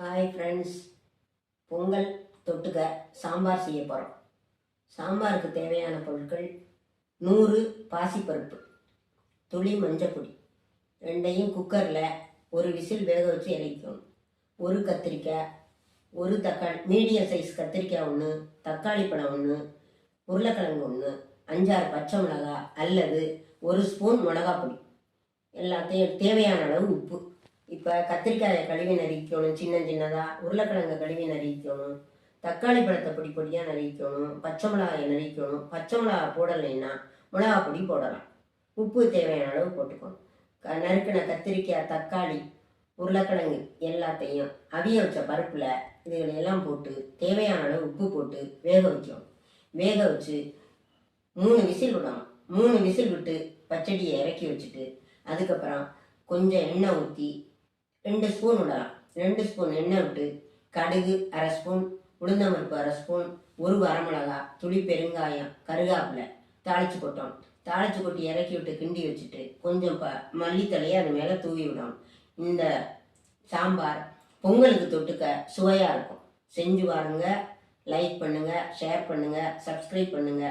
Hi friends, Pongal தொட்டுக்க சாம்பார் செய்ய போகிறோம். சாம்பாருக்கு தேவையான பொருட்கள் 100 பாசிப்பருப்பு, துளி மஞ்சப்பொடி, ரெண்டையும் குக்கரில் ஒரு விசில் வேக வச்சு இறக்கணும். ஒரு கத்திரிக்காய், ஒரு தக்காளி, மீடியம் சைஸ் கத்திரிக்காய் ஒன்று, தக்காளி பழம் ஒன்று, உருளைக்கிழங்கு ஒன்று, 5-6 பச்சை மிளகாய் அல்லது 1 ஸ்பூன் மிளகாப்பொடி, எல்லாத்தையும் தேவையான அளவு உப்பு. இப்போ கத்திரிக்காயை கழுவி நறுக்கணும் சின்ன சின்னதாக, உருளைக்கிழங்கை கழுவி நறுக்கணும், தக்காளி பழத்தை பொடி பொடியாக நறுக்கணும், பச்சை மிளகாயை நறுக்கணும். பச்சை மிளகா போடலைன்னா மிளகா பொடி போடலாம். உப்பு தேவையான அளவு போட்டுக்கணும். நறுக்கின கத்திரிக்காய், தக்காளி, உருளைக்கிழங்கு எல்லாத்தையும் அவிய வச்ச பருப்பில் இதுகளெல்லாம் போட்டு தேவையான அளவு உப்பு போட்டு வேக வைக்கணும். வேக வச்சு 3 விசில் விடணும். 3 விசில் விட்டு பச்சடியை இறக்கி வச்சுட்டு அதுக்கப்புறம் கொஞ்சம் எண்ணெய் ஊற்றி 2 ஸ்பூன் விடலாம். 2 ஸ்பூன் எண்ணெய் விட்டு கடுகு 1/2 ஸ்பூன், உளுந்தம்பருப்பு 1/2 ஸ்பூன், ஒரு வரமிளகா, துளி பெருங்காயம், கருகாப்பிலை தாளிச்சு கொட்டணும். தாளிச்சு கொட்டி இறக்கி விட்டு கிண்டி வச்சுட்டு கொஞ்சம் மல்லித்தலையை அது மேலே தூவி விடணும். இந்த சாம்பார் பொங்கலுக்கு தொட்டுக்க சுவையாக இருக்கும். செஞ்சு பாருங்க. லைக் பண்ணுங்கள், ஷேர் பண்ணுங்கள், சப்ஸ்கிரைப் பண்ணுங்கள்.